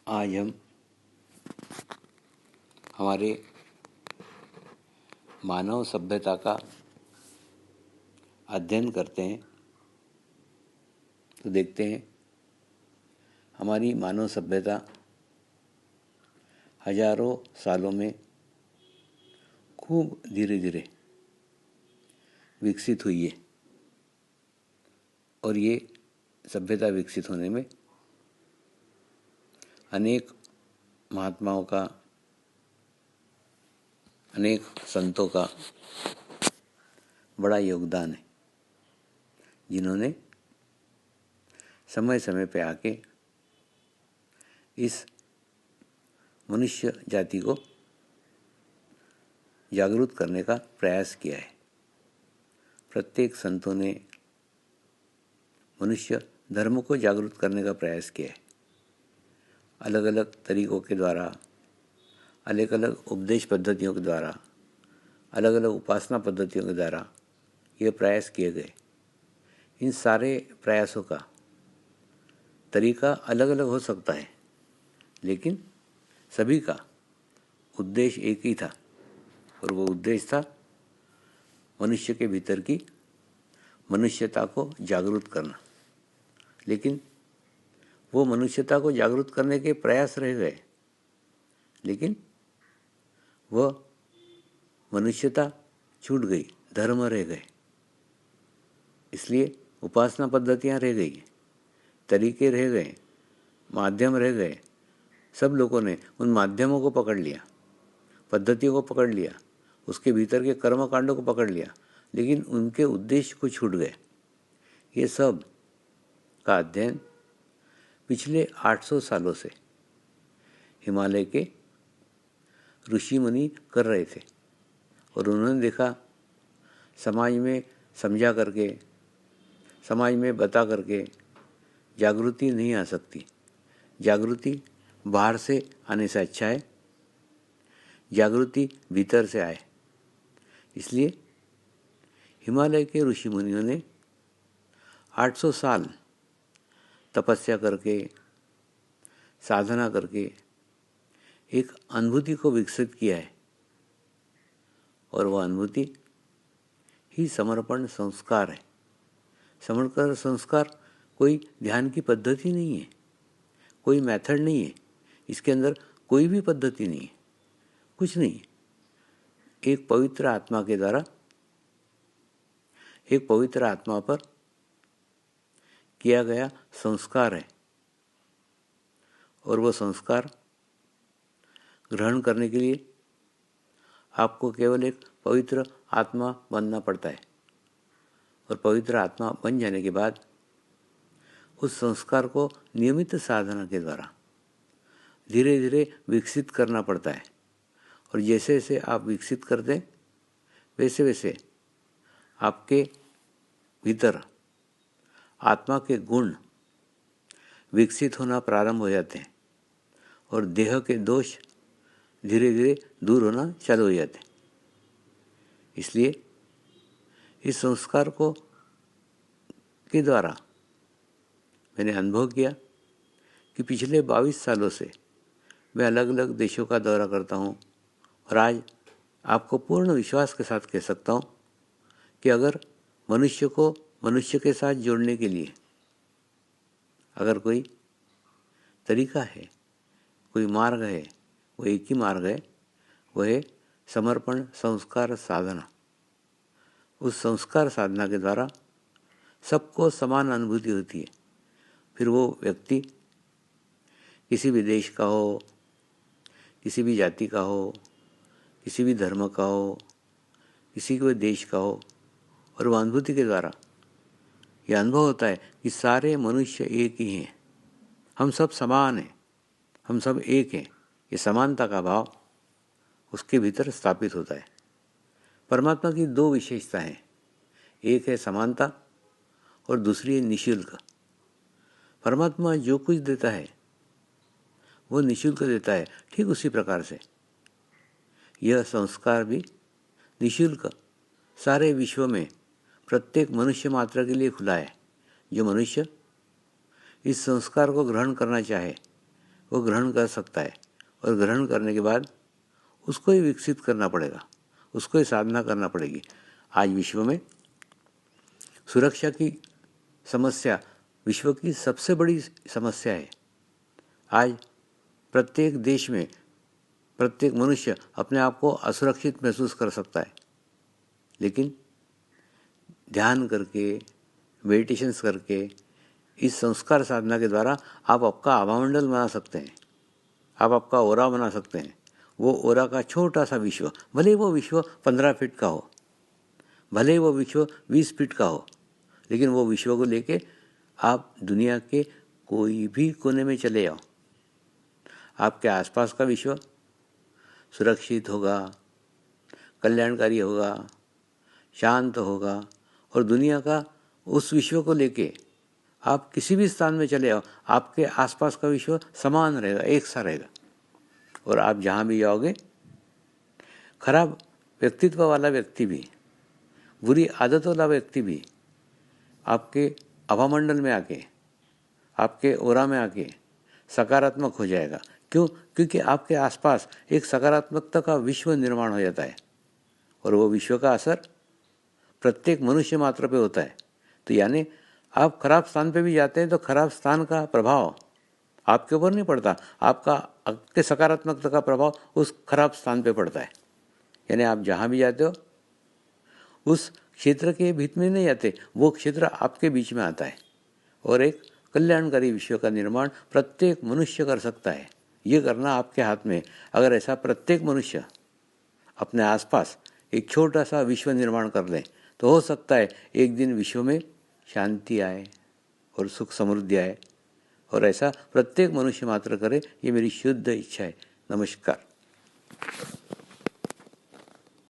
आज हम हमारे मानव सभ्यता का अध्ययन करते हैं तो देखते हैं हमारी मानव सभ्यता हजारों सालों में खूब धीरे धीरे विकसित हुई है और ये सभ्यता विकसित होने में अनेक महात्माओं का, अनेक संतों का बड़ा योगदान है, जिन्होंने समय समय पे आके इस मनुष्य जाति को जागरूक करने का प्रयास किया है। प्रत्येक संतों ने मनुष्य धर्म को जागरूक करने का प्रयास किया है। अलग अलग तरीकों के द्वारा, अलग अलग उपदेश पद्धतियों के द्वारा, अलग अलग उपासना पद्धतियों के द्वारा ये प्रयास किए गए। इन सारे प्रयासों का तरीका अलग अलग हो सकता है, लेकिन सभी का उद्देश्य एक ही था और वो उद्देश्य था मनुष्य के भीतर की मनुष्यता को जागरूक करना। लेकिन वो मनुष्यता को जागरूक करने के प्रयास रह गए, लेकिन वह मनुष्यता छूट गई, धर्म रह गए। इसलिए उपासना पद्धतियाँ रह गई, तरीके रह गए, माध्यम रह गए। सब लोगों ने उन माध्यमों को पकड़ लिया, पद्धतियों को पकड़ लिया, उसके भीतर के कर्म कांडों को पकड़ लिया, लेकिन उनके उद्देश्य को छूट गए। ये सब का अध्ययन पिछले 800 सालों से हिमालय के ऋषि मुनि कर रहे थे और उन्होंने देखा समाज में समझा करके, समाज में बता करके जागृति नहीं आ सकती। जागृति बाहर से आने से अच्छा है, जागृति भीतर से आए। इसलिए हिमालय के ऋषि मुनियों ने 800 साल तपस्या करके, साधना करके एक अनुभूति को विकसित किया है और वह अनुभूति ही समर्पण संस्कार है। समर्पण संस्कार कोई ध्यान की पद्धति नहीं है, कोई मेथड नहीं है, इसके अंदर कोई भी पद्धति नहीं है, कुछ नहीं है। एक पवित्र आत्मा के द्वारा, एक पवित्र आत्मा पर किया गया संस्कार है और वह संस्कार ग्रहण करने के लिए आपको केवल एक पवित्र आत्मा बनना पड़ता है और पवित्र आत्मा बन जाने के बाद उस संस्कार को नियमित साधना के द्वारा धीरे धीरे विकसित करना पड़ता है। और जैसे जैसे आप विकसित करते हैं, वैसे वैसे आपके भीतर आत्मा के गुण विकसित होना प्रारंभ हो जाते हैं और देह के दोष धीरे धीरे दूर होना चालू हो जाते हैं। इसलिए इस संस्कार को के द्वारा मैंने अनुभव किया कि पिछले 22 सालों से मैं अलग अलग देशों का दौरा करता हूँ और आज आपको पूर्ण विश्वास के साथ कह सकता हूँ कि अगर मनुष्य को मनुष्य के साथ जोड़ने के लिए अगर कोई तरीका है, कोई मार्ग है, वो एक ही मार्ग है, वह है समर्पण संस्कार साधना। उस संस्कार साधना के द्वारा सबको समान अनुभूति होती है। फिर वो व्यक्ति किसी भी देश का हो, किसी भी जाति का हो, किसी भी धर्म का हो, किसी भी देश का हो, और वह अनुभूति के द्वारा यह अनुभव होता है कि सारे मनुष्य एक ही हैं, हम सब समान हैं, हम सब एक हैं। ये समानता का भाव उसके भीतर स्थापित होता है। परमात्मा की दो विशेषता हैं, एक है समानता और दूसरी है निःशुल्क। परमात्मा जो कुछ देता है वो निःशुल्क देता है। ठीक उसी प्रकार से यह संस्कार भी निःशुल्क सारे विश्व में प्रत्येक मनुष्य मात्र के लिए खुला है। जो मनुष्य इस संस्कार को ग्रहण करना चाहे वो ग्रहण कर सकता है, और ग्रहण करने के बाद उसको ही विकसित करना पड़ेगा, उसको ही साधना करना पड़ेगी। आज विश्व में सुरक्षा की समस्या विश्व की सबसे बड़ी समस्या है। आज प्रत्येक देश में प्रत्येक मनुष्य अपने आप को असुरक्षित महसूस कर सकता है, लेकिन ध्यान करके, मेडिटेशंस करके, इस संस्कार साधना के द्वारा आप आपका आभामंडल बना सकते हैं, आप आपका ओरा बना सकते हैं। वो ओरा का छोटा सा विश्व, भले वो विश्व 15 फीट का हो, भले वो विश्व 20 फीट का हो, लेकिन वो विश्व को लेके आप दुनिया के कोई भी कोने में चले जाओ, आपके आसपास का विश्व सुरक्षित होगा, कल्याणकारी होगा, शांत होगा, और दुनिया का उस विश्व को लेके आप किसी भी स्थान में चले आओ, आपके आसपास का विश्व समान रहेगा, एक सा रहेगा। और आप जहाँ भी जाओगे, खराब व्यक्तित्व वाला व्यक्ति भी, बुरी आदतों वाला व्यक्ति भी आपके आभामंडल में आके, आपके ओरा में आके सकारात्मक हो जाएगा। क्यों? क्योंकि आपके आसपास एक सकारात्मकता का विश्व निर्माण हो जाता है, और वो विश्व का असर प्रत्येक मनुष्य मात्र पे होता है। तो यानी आप खराब स्थान पे भी जाते हैं तो खराब स्थान का प्रभाव आपके ऊपर नहीं पड़ता, आपके सकारात्मकता का प्रभाव उस खराब स्थान पे पड़ता है। यानी आप जहाँ भी जाते हो उस क्षेत्र के बीच में नहीं जाते, वो क्षेत्र आपके बीच में आता है, और एक कल्याणकारी विश्व का निर्माण प्रत्येक मनुष्य कर सकता है। ये करना आपके हाथ में। अगर ऐसा प्रत्येक मनुष्य अपने आसपास एक छोटा सा विश्व निर्माण कर ले तो हो सकता है एक दिन विश्व में शांति आए और सुख समृद्धि आए, और ऐसा प्रत्येक मनुष्य मात्र करे, ये मेरी शुद्ध इच्छा है। नमस्कार।